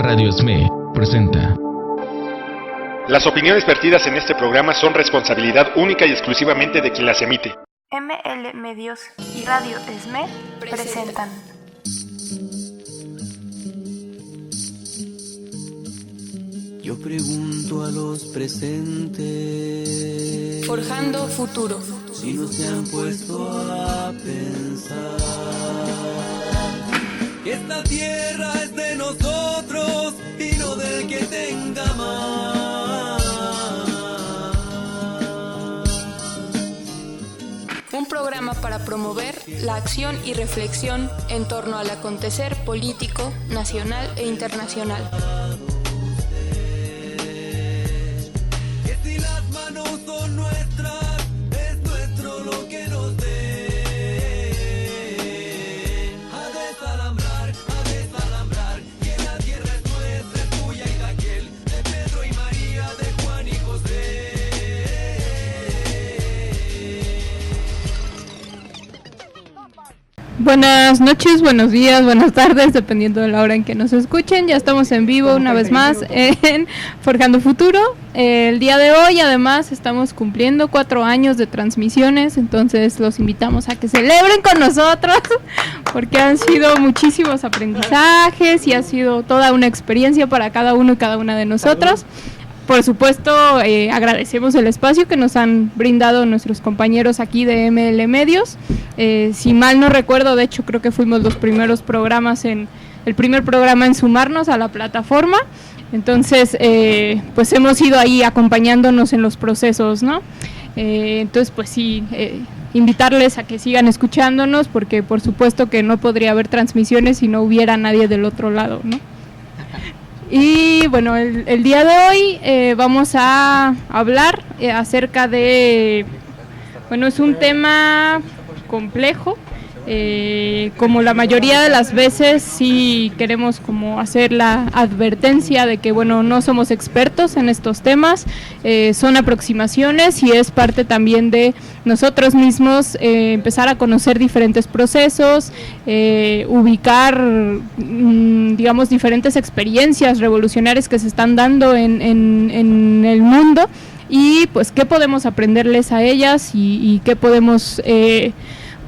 Radio ESME presenta. Las opiniones vertidas en este programa son responsabilidad única y exclusivamente de quien las emite. ML Medios y Radio ESME presentan. Yo pregunto a los presentes, Forjando futuro, si no se han puesto a pensar que esta tierra es de nosotros y no del que tenga más. un programa para promover la acción y reflexión en torno al acontecer político, nacional e internacional. Son nuestras, es nuestro lo que nos den. A desalambrar, que la tierra es nuestra, es tuya y de aquel, de Pedro y María, de Juan y José. Buenas noches, buenos días, buenas tardes, dependiendo de la hora en que nos escuchen. Ya estamos en vivo una vez más en Forjando Futuro. El día de hoy, además, estamos cumpliendo 4 años de transmisiones, entonces los invitamos a que celebren con nosotros, porque han sido muchísimos aprendizajes y ha sido toda una experiencia para cada uno y cada una de nosotros. Por supuesto, agradecemos el espacio que nos han brindado nuestros compañeros aquí de ML Medios. Si mal no recuerdo, de hecho creo que fuimos el primer programa en sumarnos a la plataforma. Entonces, pues hemos ido ahí acompañándonos en los procesos, ¿no? Entonces, pues sí, invitarles a que sigan escuchándonos, porque por supuesto que no podría haber transmisiones si no hubiera nadie del otro lado, ¿no? Y bueno, el día de hoy vamos a hablar acerca de, bueno, es un tema complejo, como la mayoría de las veces sí queremos como hacer la advertencia de que, bueno, no somos expertos en estos temas, son aproximaciones y es parte también de nosotros mismos empezar a conocer diferentes procesos, ubicar, digamos, diferentes experiencias revolucionarias que se están dando en el mundo y pues qué podemos aprenderles a ellas y qué podemos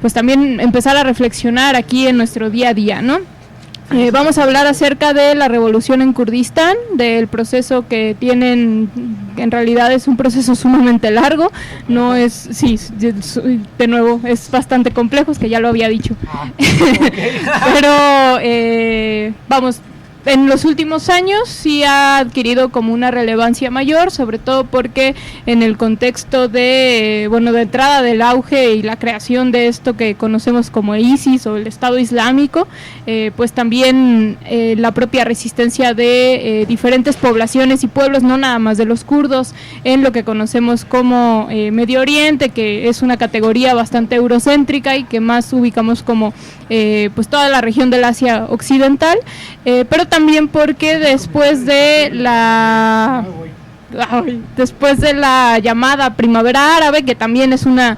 pues también empezar a reflexionar aquí en nuestro día a día, ¿no? Vamos a hablar acerca de la revolución en Kurdistán, del proceso que tienen, en realidad es un proceso sumamente largo, no es, sí, de nuevo, es bastante complejo, es que ya lo había dicho, pero vamos, en los últimos años sí ha adquirido como una relevancia mayor, sobre todo porque en el contexto de, bueno, de entrada del auge y la creación de esto que conocemos como ISIS o el Estado Islámico, pues también la propia resistencia de diferentes poblaciones y pueblos, no nada más de los kurdos, en lo que conocemos como Medio Oriente, que es una categoría bastante eurocéntrica y que más ubicamos como pues toda la región del Asia Occidental, pero también porque después de la llamada primavera árabe, que también es una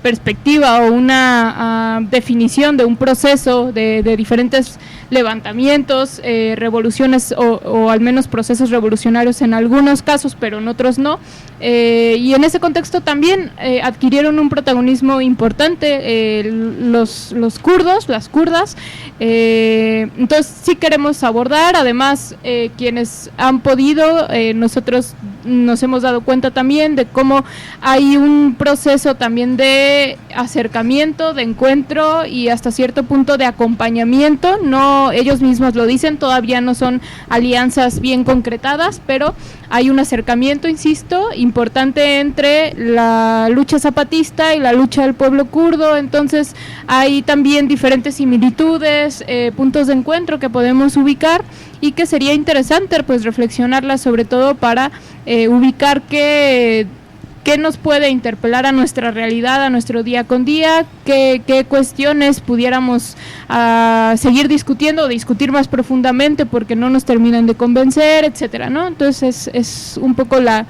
perspectiva o una definición de un proceso de diferentes levantamientos, revoluciones o al menos procesos revolucionarios en algunos casos, pero en otros no, y en ese contexto también adquirieron un protagonismo importante los kurdos, las kurdas, entonces sí queremos abordar, además quienes han podido, nosotros nos hemos dado cuenta también de cómo hay un proceso también de acercamiento, de encuentro y hasta cierto punto de acompañamiento, no, ellos mismos lo dicen, todavía no son alianzas bien concretadas, pero hay un acercamiento, insisto, importante entre la lucha zapatista y la lucha del pueblo kurdo, entonces hay también diferentes similitudes, puntos de encuentro que podemos ubicar y que sería interesante pues reflexionarlas, sobre todo para ubicar qué nos puede interpelar a nuestra realidad, a nuestro día con día, qué cuestiones pudiéramos seguir discutiendo o discutir más profundamente porque no nos terminan de convencer, etcétera, ¿no? Entonces es un poco la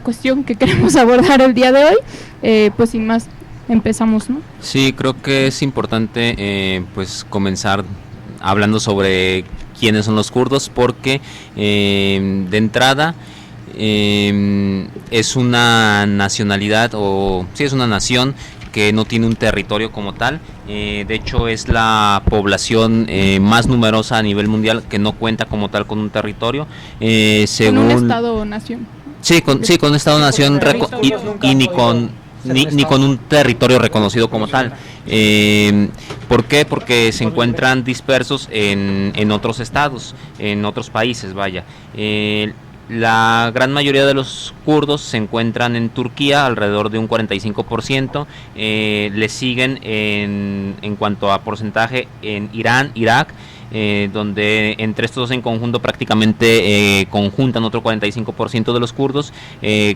cuestión que queremos abordar el día de hoy, pues sin más empezamos, ¿no? Sí, creo que es importante pues comenzar hablando sobre quiénes son los kurdos, porque de entrada es una nacionalidad, es una nación que no tiene un territorio como tal. De hecho, es la población más numerosa a nivel mundial que no cuenta como tal con un territorio. Con un estado-nación. Sí, con un estado-nación y ni con un territorio reconocido como tal. ¿Por qué? Porque se encuentran dispersos en otros estados, en otros países, vaya. La gran mayoría de los kurdos se encuentran en Turquía, alrededor de un 45%. Le siguen en cuanto a porcentaje en Irán, Irak, donde entre estos dos en conjunto prácticamente conjuntan otro 45% de los kurdos,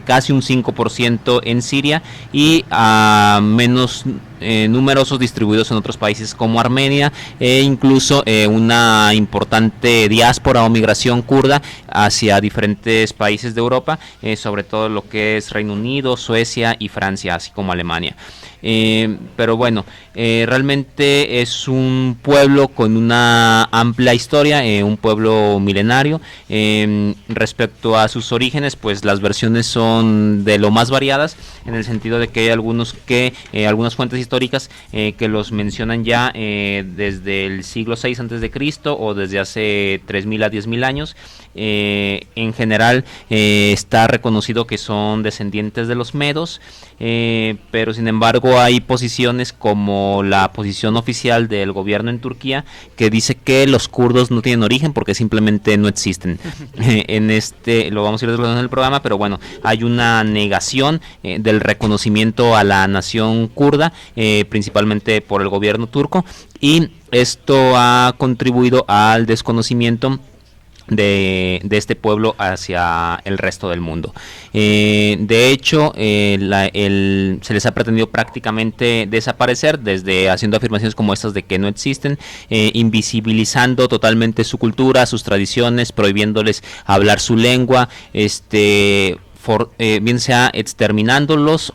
casi un 5% en Siria y a menos numerosos distribuidos en otros países como Armenia, e incluso una importante diáspora o migración kurda hacia diferentes países de Europa, sobre todo lo que es Reino Unido, Suecia y Francia, así como Alemania. Pero bueno, realmente es un pueblo con una amplia historia, un pueblo milenario. Respecto a sus orígenes, pues las versiones son de lo más variadas, en el sentido de que hay algunas fuentes históricas que los mencionan ya desde el siglo VI a.C. o desde hace 3.000 a 10.000 años. En general está reconocido que son descendientes de los medos, pero sin embargo hay posiciones como la posición oficial del gobierno en Turquía, que dice que los kurdos no tienen origen porque simplemente no existen. Lo vamos a ir desglosando en el programa, pero bueno, hay una negación del reconocimiento a la nación kurda, principalmente por el gobierno turco, y esto ha contribuido al desconocimiento de este pueblo hacia el resto del mundo. De hecho, se les ha pretendido prácticamente desaparecer, desde haciendo afirmaciones como estas de que no existen, invisibilizando totalmente su cultura, sus tradiciones, prohibiéndoles hablar su lengua, bien sea exterminándolos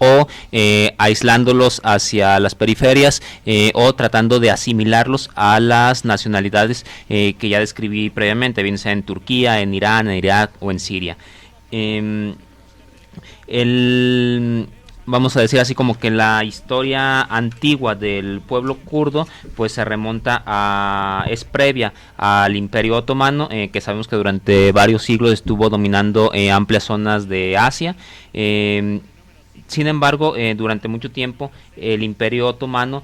o aislándolos hacia las periferias, o tratando de asimilarlos a las nacionalidades que ya describí previamente, bien sea en Turquía, en Irán, en Irak o en Siria. Vamos a decir así como que la historia antigua del pueblo kurdo pues se remonta es previa al Imperio Otomano, que sabemos que durante varios siglos estuvo dominando amplias zonas de Asia. Sin embargo, durante mucho tiempo el Imperio Otomano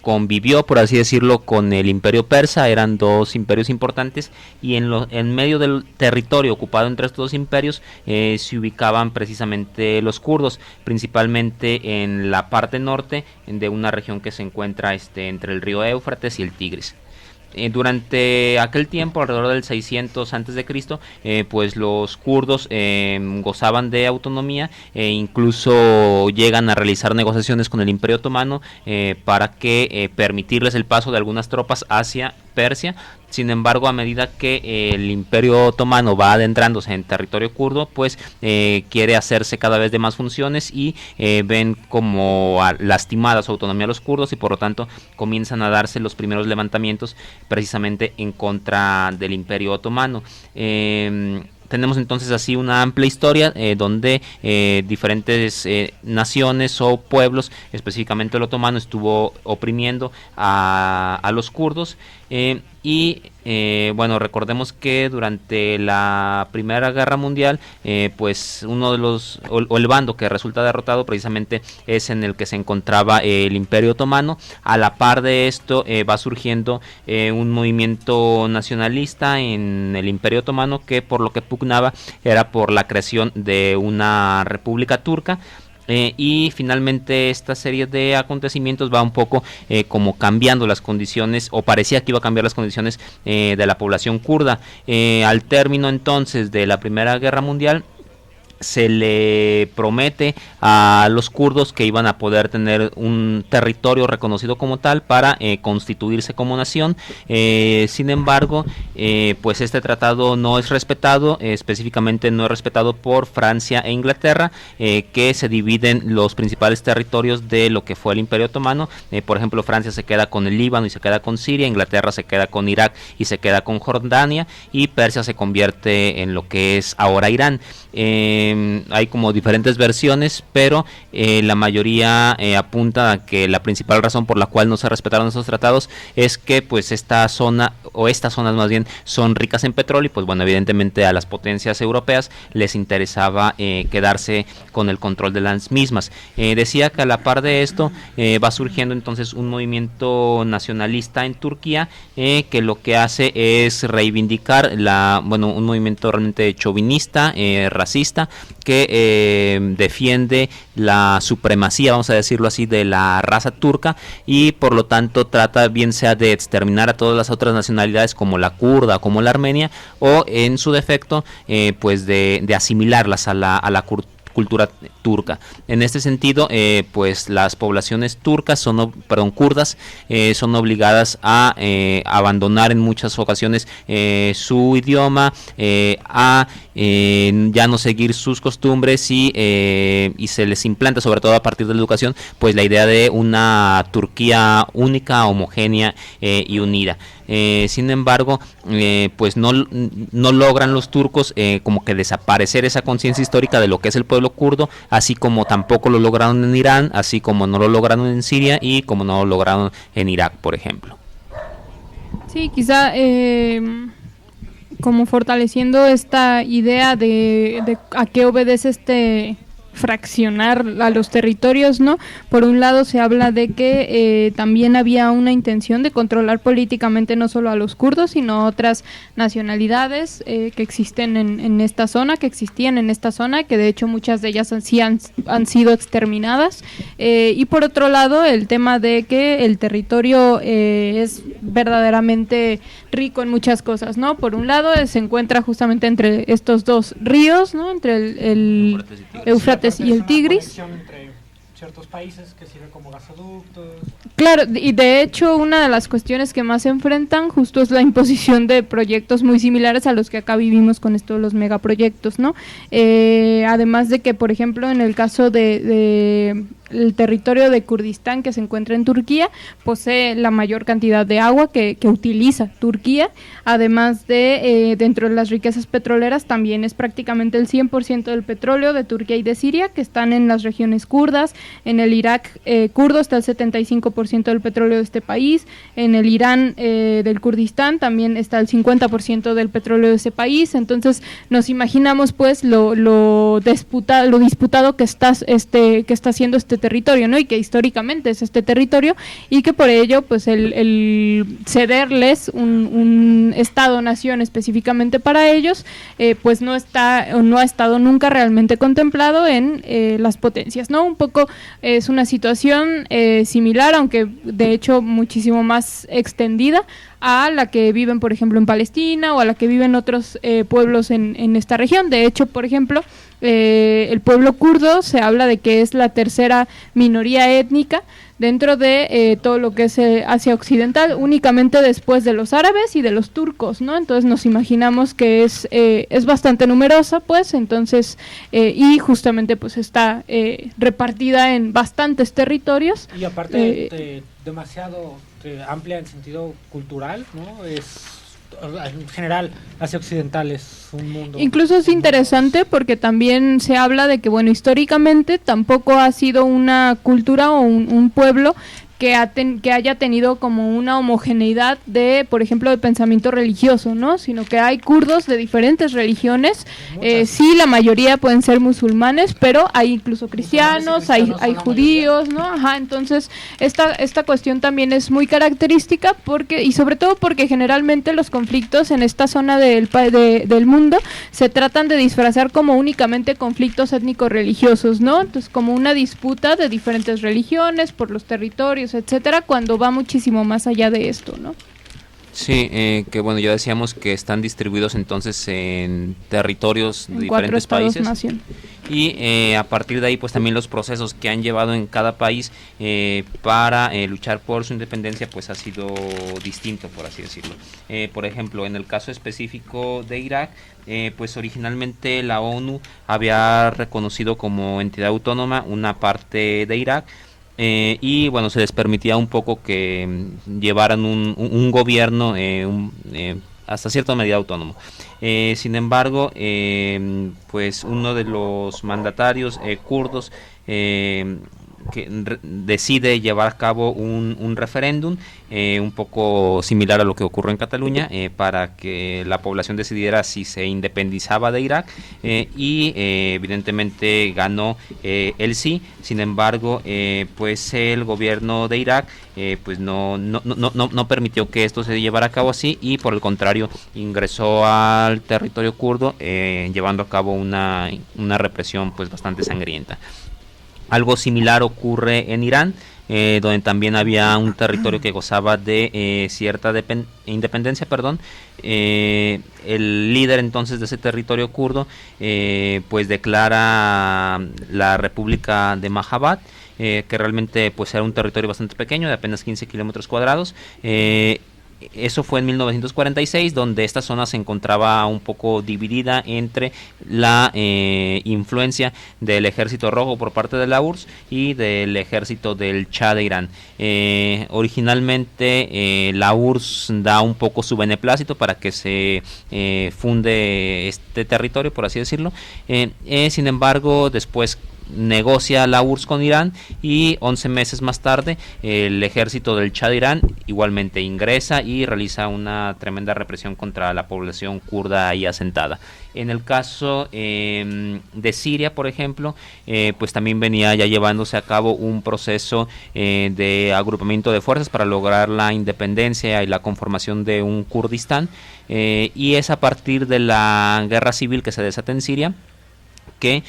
convivió, por así decirlo, con el Imperio Persa. Eran dos imperios importantes, y en medio del territorio ocupado entre estos dos imperios se ubicaban precisamente los kurdos, principalmente en la parte norte de una región que se encuentra entre el río Éufrates y el Tigris. Durante aquel tiempo, alrededor del 600 a.C., pues los kurdos gozaban de autonomía, e incluso llegan a realizar negociaciones con el Imperio Otomano para que permitirles el paso de algunas tropas hacia Persia. Sin embargo, a medida que el Imperio Otomano va adentrándose en territorio kurdo, pues quiere hacerse cada vez de más funciones, y ven como lastimada su autonomía a los kurdos, y por lo tanto comienzan a darse los primeros levantamientos precisamente en contra del Imperio Otomano. Tenemos entonces así una amplia historia donde diferentes naciones o pueblos, específicamente el otomano, estuvo oprimiendo a los kurdos. Bueno, recordemos que durante la Primera Guerra Mundial, pues uno de los, o el bando que resulta derrotado precisamente es en el que se encontraba el Imperio Otomano. A la par de esto va surgiendo un movimiento nacionalista en el Imperio Otomano, que por lo que pugnaba era por la creación de una república turca. Y finalmente esta serie de acontecimientos va un poco como cambiando las condiciones, o parecía que iba a cambiar las condiciones de la población kurda. Al término entonces de la Primera Guerra Mundial, se le promete a los kurdos que iban a poder tener un territorio reconocido como tal para constituirse como nación. Sin embargo, pues este tratado no es respetado, específicamente no es respetado por Francia e Inglaterra, que se dividen los principales territorios de lo que fue el Imperio Otomano. Por ejemplo, Francia se queda con el Líbano y se queda con Siria, Inglaterra se queda con Irak y se queda con Jordania, y Persia se convierte en lo que es ahora Irán. Hay como diferentes versiones, pero la mayoría apunta a que la principal razón por la cual no se respetaron esos tratados es que pues esta zona, o estas zonas más bien, son ricas en petróleo, y pues bueno, evidentemente a las potencias europeas les interesaba quedarse con el control de las mismas. Decía que a la par de esto va surgiendo entonces un movimiento nacionalista en Turquía, que lo que hace es reivindicar un movimiento realmente chauvinista, racista, que defiende la supremacía, vamos a decirlo así, de la raza turca, y por lo tanto trata bien sea de exterminar a todas las otras nacionalidades como la kurda, como la armenia, o en su defecto pues de asimilarlas a la cultura turca. En este sentido, pues las poblaciones turcas kurdas son obligadas a abandonar en muchas ocasiones su idioma, a ya no seguir sus costumbres, y se les implanta, sobre todo a partir de la educación, pues la idea de una Turquía única, homogénea y unida. Sin embargo, pues no logran los turcos como que desaparecer esa conciencia histórica de lo que es el pueblo kurdo, así como tampoco lo lograron en Irán, así como no lo lograron en Siria y como no lo lograron en Irak, por ejemplo. Sí, quizá como fortaleciendo esta idea de a qué obedece este fraccionar a los territorios, ¿no? Por un lado se habla de que también había una intención de controlar políticamente no solo a los kurdos, sino a otras nacionalidades que existen en esta zona, que existían en esta zona, que de hecho muchas de ellas han sido exterminadas. Y por otro lado, el tema de que el territorio es verdaderamente rico en muchas cosas, ¿no? Por un lado se encuentra justamente entre estos dos ríos, ¿no? Entre el Éufrates y el Tigris. Entre ciertos países que sirve como gasoductos. Claro, y de hecho una de las cuestiones que más se enfrentan justo es la imposición de proyectos muy similares a los que acá vivimos con esto de los megaproyectos, ¿no? Además de que, por ejemplo, en el caso de el territorio de Kurdistán, que se encuentra en Turquía, posee la mayor cantidad de agua que utiliza Turquía, además de dentro de las riquezas petroleras también es prácticamente el 100% del petróleo de Turquía y de Siria, que están en las regiones kurdas. En el Irak kurdo está el 75% del petróleo de este país, en el Irán del Kurdistán también está el 50% del petróleo de ese país. Entonces nos imaginamos pues lo disputado que está haciendo este territorio, ¿no? Y que históricamente es este territorio, y que por ello pues el cederles un Estado-nación específicamente para ellos, pues no ha estado nunca realmente contemplado en las potencias, ¿no? Un poco es una situación similar, aunque de hecho muchísimo más extendida a la que viven, por ejemplo, en Palestina, o a la que viven otros pueblos en esta región. De hecho, por ejemplo, el pueblo kurdo se habla de que es la tercera minoría étnica dentro de todo lo que es Asia Occidental, únicamente después de los árabes y de los turcos, ¿no? Entonces nos imaginamos que es bastante numerosa, pues, entonces, y justamente pues está repartida en bastantes territorios. Y aparte demasiado amplia en sentido cultural, ¿no? En general, Asia Occidental es un mundo. Incluso es interesante porque también se habla de que, bueno, históricamente tampoco ha sido una cultura o un pueblo que haya tenido como una homogeneidad de, por ejemplo, de pensamiento religioso, ¿no? Sino que hay kurdos de diferentes religiones, sí, la mayoría pueden ser musulmanes, pero hay incluso cristianos, hay judíos, ¿no? Ajá, entonces esta cuestión también es muy característica y sobre todo porque generalmente los conflictos en esta zona del mundo se tratan de disfrazar como únicamente conflictos étnico-religiosos, ¿no? Entonces como una disputa de diferentes religiones por los territorios, etcétera, cuando va muchísimo más allá de esto, ¿no? Sí, que bueno, ya decíamos que están distribuidos entonces en territorios de diferentes países. Nación. Y a partir de ahí pues también los procesos que han llevado en cada país para luchar por su independencia pues ha sido distinto, por así decirlo. Por ejemplo, en el caso específico de Irak, pues originalmente la ONU había reconocido como entidad autónoma una parte de Irak, y bueno, se les permitía un poco que llevaran un gobierno hasta cierta medida autónomo. Sin embargo, pues uno de los mandatarios kurdos que decide llevar a cabo un referéndum un poco similar a lo que ocurrió en Cataluña, para que la población decidiera si se independizaba de Irak, y evidentemente ganó el sí. Sin embargo, pues el gobierno de Irak pues no permitió que esto se llevara a cabo así, y por el contrario ingresó al territorio kurdo, llevando a cabo una represión pues bastante sangrienta. Algo similar ocurre en Irán, donde también había un territorio que gozaba de cierta independencia. El líder entonces de ese territorio kurdo pues declara la República de Mahabad, que realmente pues era un territorio bastante pequeño, de apenas 15 kilómetros cuadrados. Eso fue en 1946, donde esta zona se encontraba un poco dividida entre la influencia del Ejército Rojo por parte de la URSS y del ejército del Shah de Irán. Originalmente la URSS da un poco su beneplácito para que se funde este territorio, por así decirlo. Sin embargo, después negocia la URSS con Irán, y 11 meses más tarde el ejército del Shah de Irán igualmente ingresa y realiza una tremenda represión contra la población kurda ahí asentada. En el caso de Siria, por ejemplo, pues también venía ya llevándose a cabo un proceso de agrupamiento de fuerzas para lograr la independencia y la conformación de un Kurdistán, y es a partir de la guerra civil que se desata en Siria que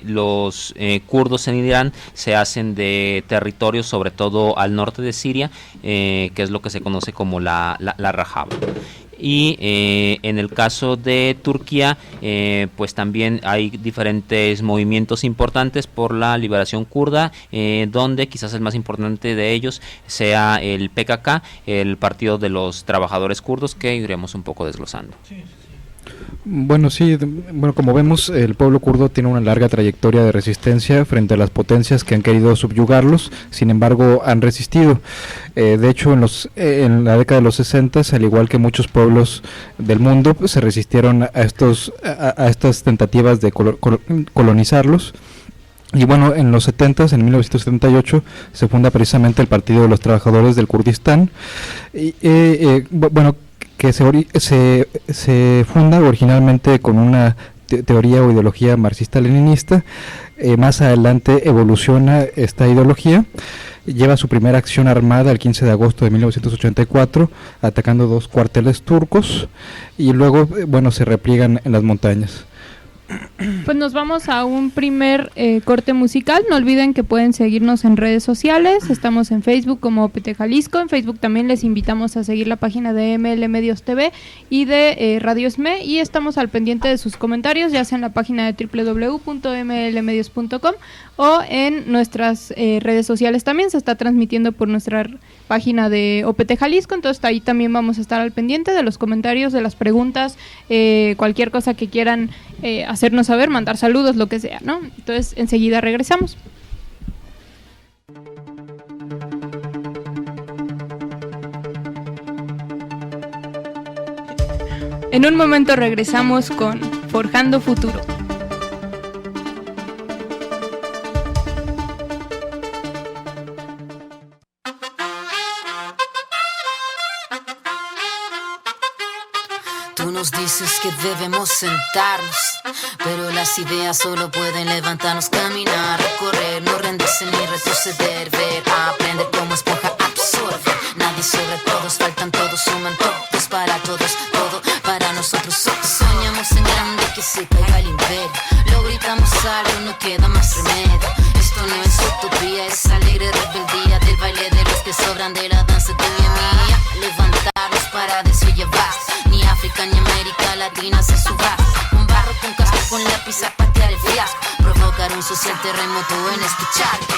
los kurdos en Irán se hacen de territorios, sobre todo al norte de Siria, que es lo que se conoce como la Rajava. Y en el caso de Turquía, pues también hay diferentes movimientos importantes por la liberación kurda, donde quizás el más importante de ellos sea el PKK, el Partido de los Trabajadores Kurdos, que iremos un poco desglosando. Bueno, sí, bueno, como vemos, el pueblo kurdo tiene una larga trayectoria de resistencia frente a las potencias que han querido subyugarlos. Sin embargo, han resistido. De hecho, en la década de los 60, al igual que muchos pueblos del mundo, pues, se resistieron a estas tentativas de colonizarlos. Y bueno, en los 70s, en 1978, se funda precisamente el Partido de los Trabajadores del Kurdistán. Bueno, que se funda originalmente con una teoría o ideología marxista-leninista. Más adelante evoluciona esta ideología, lleva su primera acción armada el 15 de agosto de 1984, atacando 2 cuarteles turcos, y luego, bueno, se repliegan en las montañas. Pues nos vamos a un primer corte musical. No olviden que pueden seguirnos en redes sociales. Estamos en Facebook como OPT Jalisco. En Facebook también les invitamos a seguir la página de ML Medios TV y de Radio SME. Y estamos al pendiente de sus comentarios, ya sea en la página de www.mlmedios.com o en nuestras redes sociales. También se está transmitiendo por nuestra página de OPT Jalisco. Entonces ahí también vamos a estar al pendiente de los comentarios, de las preguntas, cualquier cosa que quieran hacernos saber, mandar saludos, lo que sea, ¿no? Entonces enseguida regresamos. En un momento regresamos con Forjando Futuro. Tú nos dices que debemos sentarnos, pero las ideas solo pueden levantarnos, caminar, recorrer, no rendirse ni retroceder, ver, aprender como esponja, absorber. Nadie sobre todos, faltan todos, suman todos para todos, todo para nosotros. Soñamos en grande, que se caiga el imperio, lo gritamos algo, no queda más remedio. Esto no es utopía, es alegre rebeldía del baile de los que sobran, de la danza tuya y mía. Levantarnos inicia el terremoto en este charco.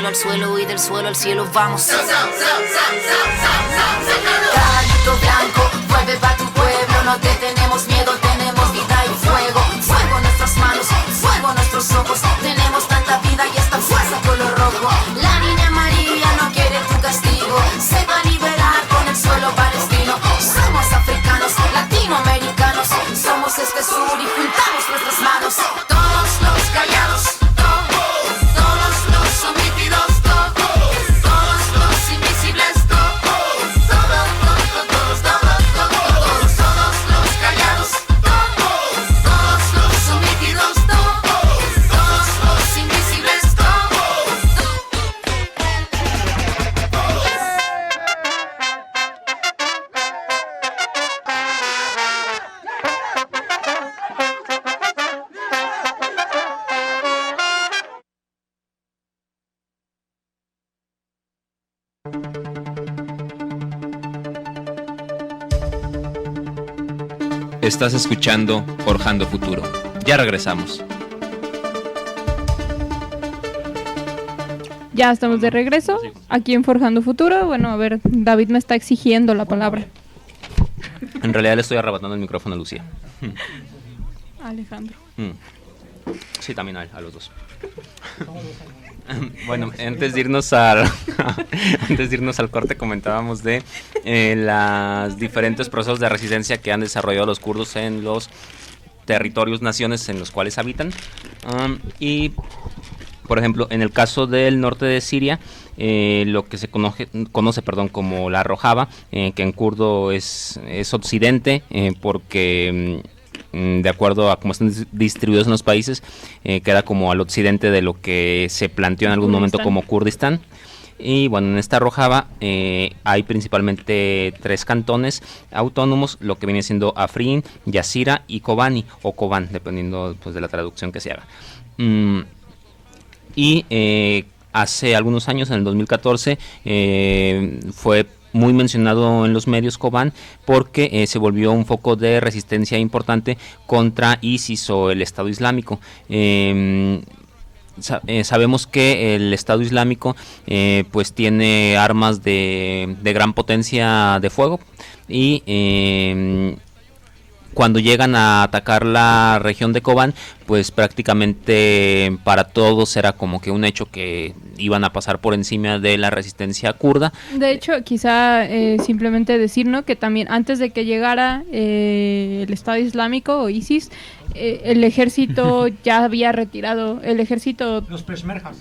Al suelo y del suelo al cielo vamos. Caballito blanco, vuelve pa' tu pueblo, no te tenemos miedo, tenemos vida y fuego. Fuego en nuestras manos, fuego en nuestros ojos, tenemos tanta vida y esta fuerza color rojo. La niña María no quiere tu castigo, se va a liberar con el suelo palestino. Somos africanos, latinoamericanos, somos este sur y juntamos nuestras manos. Todos los callados, Estás escuchando Forjando Futuro. Ya regresamos. Ya estamos de regreso aquí en Forjando Futuro. Bueno, a ver, David me está exigiendo la palabra. En realidad le estoy arrebatando el micrófono a Lucía. Alejandro. Sí, también a los dos. Bueno, antes de irnos al corte comentábamos de los diferentes procesos de resistencia que han desarrollado los kurdos en los territorios, naciones en los cuales habitan. Y, por ejemplo, en el caso del norte de Siria, lo que se conoce como la Rojava, que en kurdo es occidente, porque de acuerdo a cómo están distribuidos en los países, queda como al occidente de lo que se planteó en algún momento como Kurdistán. Y bueno, en esta Rojava hay principalmente 3 cantones autónomos, lo que viene siendo Afrin, Yazira y Kobani, o Koban, dependiendo pues de la traducción que se haga. Hace algunos años, en el 2014, fue muy mencionado en los medios Kobán, porque se volvió un foco de resistencia importante contra ISIS o el Estado Islámico. Sabemos que el Estado Islámico pues tiene armas de gran potencia de fuego y cuando llegan a atacar la región de Kobán, pues prácticamente para todos era como que un hecho que iban a pasar por encima de la resistencia kurda. De hecho, quizá simplemente decir, ¿no?, que también antes de que llegara el Estado Islámico o ISIS, el ejército ya había retirado, Los peshmergas.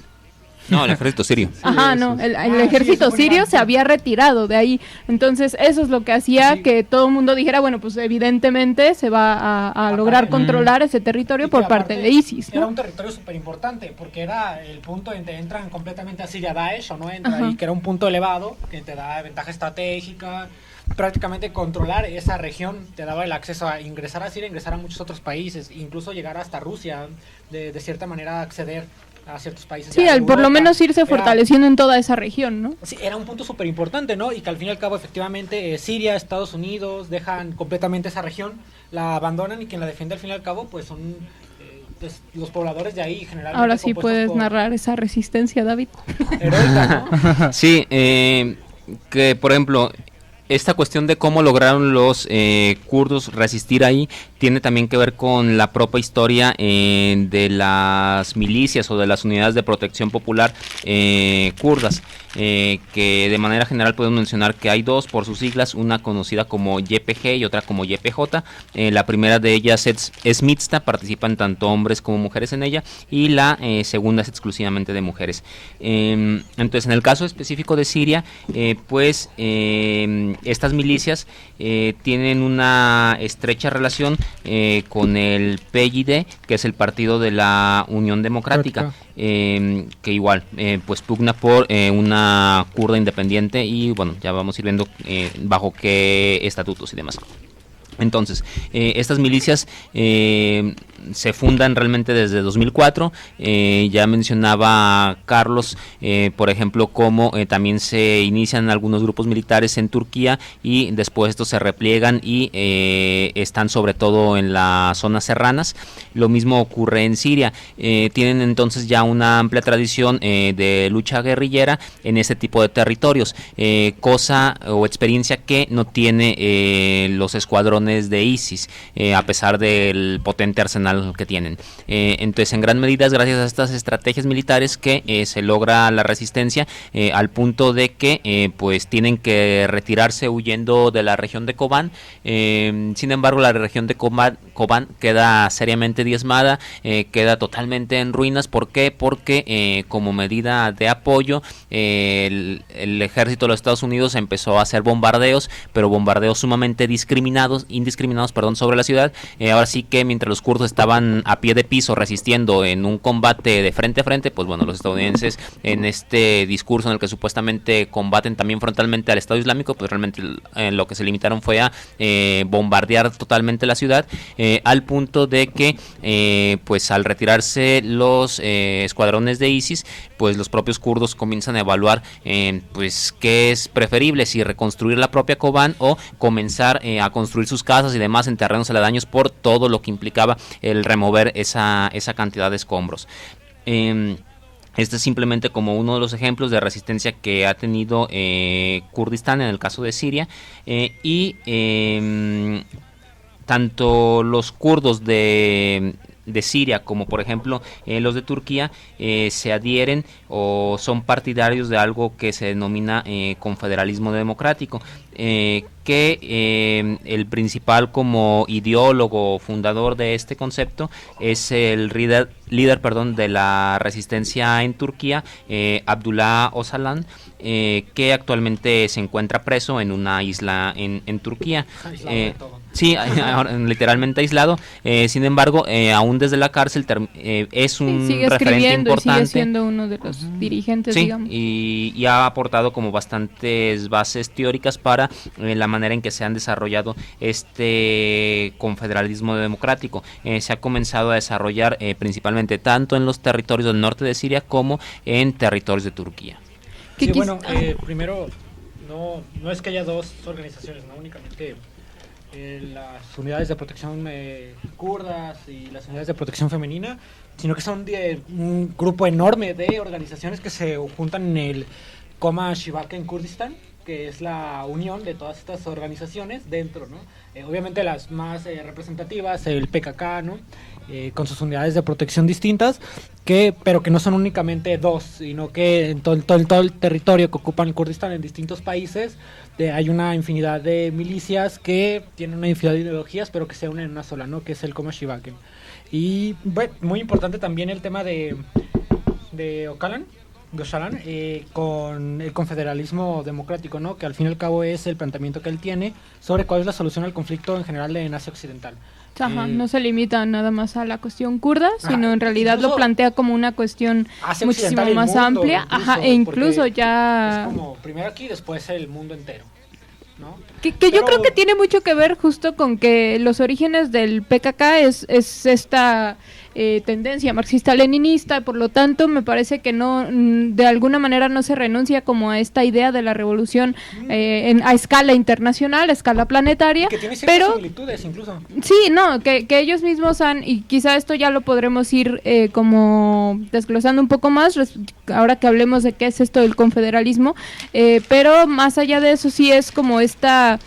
No, el ejército sirio. Ajá, no, el ejército sirio se había retirado de ahí. Entonces, eso es lo que hacía que todo el mundo dijera, bueno, pues evidentemente se va a lograr controlar ese territorio por parte de ISIS, ¿no? Era un territorio súper importante, porque era el punto en que entran completamente a Siria Daesh, o no entra ahí, que era un punto elevado, que te da ventaja estratégica. Prácticamente controlar esa región te daba el acceso a ingresar a Siria, ingresar a muchos otros países, incluso llegar hasta Rusia, de cierta manera acceder a ciertos países. Sí, por lo menos irse fortaleciendo en toda esa región, ¿no? Sí, era un punto súper importante, ¿no? Y que al fin y al cabo, efectivamente, Siria, Estados Unidos dejan completamente esa región, la abandonan, y quien la defiende al fin y al cabo, pues son los pobladores de ahí, generalmente. Ahora sí puedes narrar esa resistencia, David. Heroica, ¿no? Sí, que por ejemplo, esta cuestión de cómo lograron los kurdos resistir ahí tiene también que ver con la propia historia de las milicias o de las unidades de protección popular kurdas, que de manera general podemos mencionar que hay dos por sus siglas, una conocida como YPG y otra como YPJ. La primera de ellas es mixta, participan tanto hombres como mujeres en ella, y la segunda es exclusivamente de mujeres. Entonces, en el caso específico de Siria, pues estas milicias tienen una estrecha relación con el PYD, que es el Partido de la Unión Democrática, que igual pues pugna por una kurda independiente, y bueno, ya vamos a ir viendo bajo qué estatutos y demás. Entonces, estas milicias se fundan realmente desde 2004. Ya mencionaba Carlos, por ejemplo, cómo también se inician algunos grupos militares en Turquía, y después estos se repliegan y están sobre todo en las zonas serranas. Lo mismo ocurre en Siria. Tienen entonces ya una amplia tradición de lucha guerrillera en este tipo de territorios, cosa o experiencia que no tiene los escuadrones de ISIS, a pesar del potente arsenal que tienen. Entonces, en gran medida es gracias a estas estrategias militares que se logra la resistencia, al punto de que pues tienen que retirarse huyendo de la región de Kobán. Sin embargo, la región de Kobán queda seriamente diezmada, queda totalmente en ruinas. ¿Por qué? Porque como medida de apoyo, el ejército de los Estados Unidos empezó a hacer bombardeos, pero bombardeos sumamente indiscriminados sobre la ciudad. Ahora sí que mientras los kurdos estaban a pie de piso resistiendo en un combate de frente a frente, pues bueno, los estadounidenses, en este discurso en el que supuestamente combaten también frontalmente al Estado Islámico, pues realmente lo que se limitaron fue a bombardear totalmente la ciudad, al punto de que pues al retirarse los escuadrones de ISIS, pues los propios kurdos comienzan a evaluar pues qué es preferible, si reconstruir la propia Kobán o comenzar a construir sus casas y demás en terrenos aledaños, por todo lo que implicaba el remover esa cantidad de escombros. Este es simplemente como uno de los ejemplos de resistencia que ha tenido Kurdistán en el caso de Siria, y tanto los kurdos de Siria como por ejemplo los de Turquía se adhieren o son partidarios de algo que se denomina confederalismo democrático, que el principal como ideólogo fundador de este concepto es el líder de la resistencia en Turquía, Abdullah Öcalan, que actualmente se encuentra preso en una isla en Turquía. Sí, literalmente aislado. Sin embargo, aún desde la cárcel es un referente importante. Sigue siendo uno de los dirigentes, sí, digamos. Y ha aportado como bastantes bases teóricas para la manera en que se han desarrollado este confederalismo democrático. Se ha comenzado a desarrollar principalmente tanto en los territorios del norte de Siria como en territorios de Turquía. Sí, bueno, primero, no es que haya dos organizaciones, no únicamente las unidades de protección kurdas y las unidades de protección femenina, sino que son un grupo enorme de organizaciones que se juntan en el Koma Shibaka en Kurdistán, que es la unión de todas estas organizaciones dentro, ¿no? Obviamente las más representativas, el PKK, ¿no? Con sus unidades de protección distintas, pero que no son únicamente dos, sino que en todo el territorio que ocupan el Kurdistán en distintos países hay una infinidad de milicias que tienen una infinidad de ideologías, pero que se unen en una sola, ¿no? Que es el Komashibaken. Y bueno, muy importante también el tema de Öcalan, con el confederalismo democrático, ¿no? Que al fin y al cabo es el planteamiento que él tiene sobre cuál es la solución al conflicto en general en Asia Occidental. Ajá, no se limita nada más a la cuestión kurda, sino en realidad lo plantea como una cuestión muchísimo más amplia, incluso ya... Es como primero aquí, después el mundo entero, ¿no? Que yo creo que tiene mucho que ver justo con que los orígenes del PKK es esta tendencia marxista-leninista, por lo tanto me parece que no, de alguna manera no se renuncia como a esta idea de la revolución a escala internacional, a escala planetaria, que tiene ciertas similitudes incluso. Sí, no, que ellos mismos han, y quizá esto ya lo podremos ir como desglosando un poco más ahora que hablemos de qué es esto del confederalismo, pero más allá de eso sí es como esta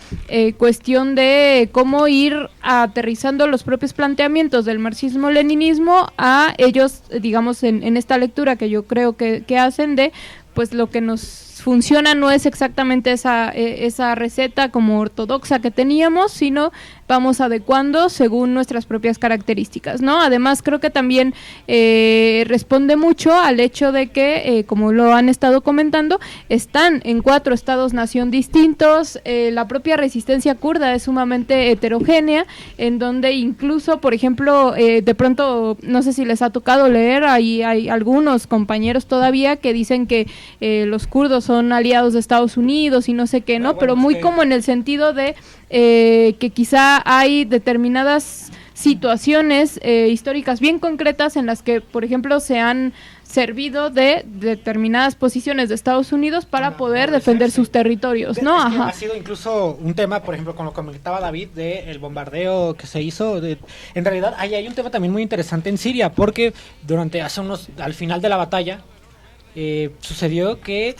cuestión de cómo ir aterrizando los propios planteamientos del marxismo-leninismo a ellos, digamos, en esta lectura que yo creo que hacen de, pues lo que nos funciona no es exactamente esa receta como ortodoxa que teníamos, sino vamos adecuando según nuestras propias características, ¿no? Además, creo que también responde mucho al hecho de que, como lo han estado comentando, están en 4 estados-nación distintos, la propia resistencia kurda es sumamente heterogénea, en donde incluso, por ejemplo, de pronto, no sé si les ha tocado leer, hay algunos compañeros todavía que dicen que los kurdos son aliados de Estados Unidos y no sé qué, ¿no? Pero muy como en el sentido de que quizá hay determinadas situaciones históricas bien concretas en las que, por ejemplo, se han servido de determinadas posiciones de Estados Unidos para poder defender sus territorios, ¿no? Ha sido incluso un tema, por ejemplo, con lo que comentaba David, del bombardeo que se hizo. En realidad, hay un tema también muy interesante en Siria, porque al final de la batalla, sucedió que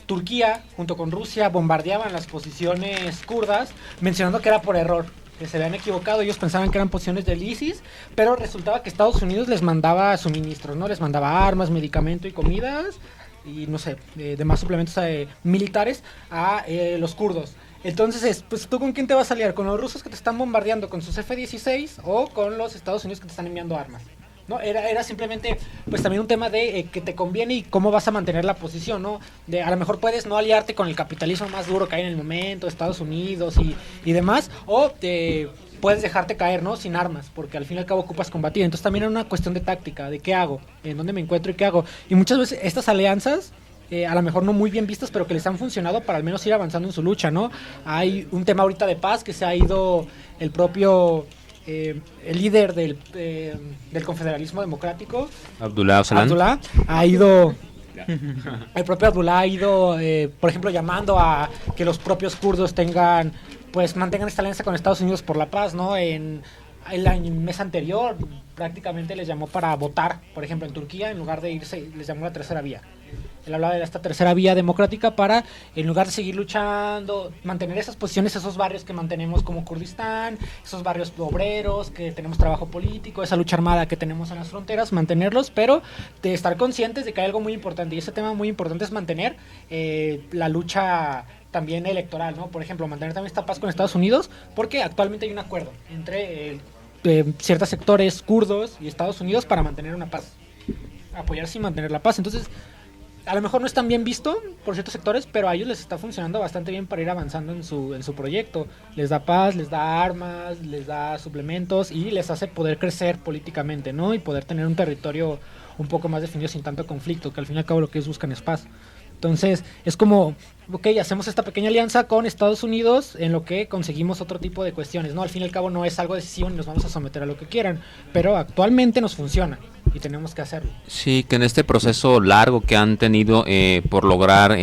Turquía junto con Rusia bombardeaban las posiciones kurdas, mencionando que era por error, que se habían equivocado. Ellos pensaban que eran posiciones del ISIS, pero resultaba que Estados Unidos les mandaba suministros, ¿no? Les mandaba armas, medicamento y comidas y no sé, demás suplementos militares a los kurdos. Entonces, pues ¿tú con quién te vas a aliar? ¿Con los rusos que te están bombardeando con sus F-16 o con los Estados Unidos que te están enviando armas? No, era simplemente, pues también un tema de que te conviene y cómo vas a mantener la posición, ¿no? De a lo mejor puedes no aliarte con el capitalismo más duro que hay en el momento, Estados Unidos y demás, o puedes dejarte caer, ¿no? Sin armas, porque al fin y al cabo ocupas combatir. Entonces también era una cuestión de táctica, de qué hago, en dónde me encuentro y qué hago. Y muchas veces estas alianzas, a lo mejor no muy bien vistas, pero que les han funcionado para al menos ir avanzando en su lucha, ¿no? Hay un tema ahorita de paz que se ha ido el propio... el líder del confederalismo democrático, Abdullah Öcalan, ha ido, el propio Abdullah ha ido, por ejemplo, llamando a que los propios kurdos mantengan esta alianza con Estados Unidos por la paz, ¿no? En el mes anterior prácticamente les llamó para votar, por ejemplo, en Turquía, en lugar de irse, les llamó la tercera vía. Él hablaba de esta tercera vía democrática para, en lugar de seguir luchando, mantener esas posiciones, esos barrios que mantenemos como Kurdistán, esos barrios obreros, que tenemos trabajo político, esa lucha armada que tenemos en las fronteras, mantenerlos, pero de estar conscientes de que hay algo muy importante, y ese tema muy importante es mantener la lucha también electoral, ¿no? Por ejemplo, mantener también esta paz con Estados Unidos, porque actualmente hay un acuerdo entre ciertos sectores kurdos y Estados Unidos para mantener una paz, apoyarse y mantener la paz. Entonces, a lo mejor no es tan bien visto por ciertos sectores, pero a ellos les está funcionando bastante bien para ir avanzando en su proyecto. Les da paz, les da armas, les da suplementos y les hace poder crecer políticamente, ¿no? Y poder tener un territorio un poco más definido sin tanto conflicto, que al fin y al cabo lo que ellos buscan es paz. Entonces, es como, ok, hacemos esta pequeña alianza con Estados Unidos en lo que conseguimos otro tipo de cuestiones, ¿no? Al fin y al cabo no es algo decisivo ni nos vamos a someter a lo que quieran, pero actualmente nos funciona y tenemos que hacerlo. Sí, que en este proceso largo que han tenido por lograr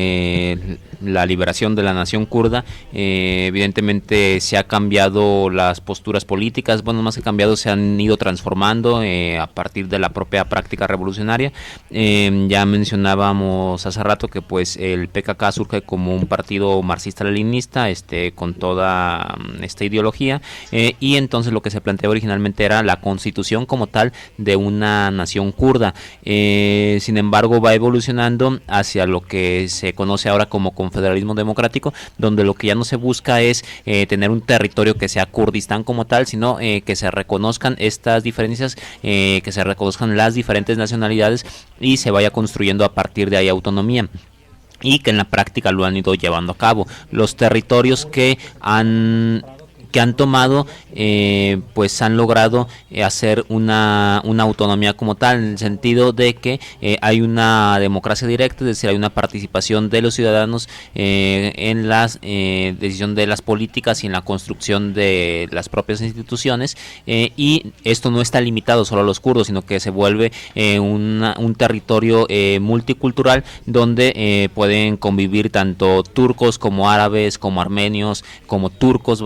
la liberación de la nación kurda, evidentemente se ha cambiado las posturas políticas, bueno, más que cambiado, se han ido transformando a partir de la propia práctica revolucionaria. Ya mencionábamos hace rato que pues el PKK surge como un partido marxista-leninista, con toda esta ideología, y entonces lo que se planteaba originalmente era la constitución como tal de una nación kurda. Sin embargo, va evolucionando hacia lo que se conoce ahora como confederalismo democrático, donde lo que ya no se busca es tener un territorio que sea Kurdistán como tal, sino que se reconozcan estas diferencias, que se reconozcan las diferentes nacionalidades y se vaya construyendo a partir de ahí autonomía, y que en la práctica lo han ido llevando a cabo. Los territorios que han tomado, pues han logrado hacer una autonomía como tal, en el sentido de que hay una democracia directa, es decir, hay una participación de los ciudadanos en la decisión de las políticas y en la construcción de las propias instituciones, y esto no está limitado solo a los kurdos, sino que se vuelve un territorio multicultural, donde pueden convivir tanto turcos como árabes, como armenios, como turcos.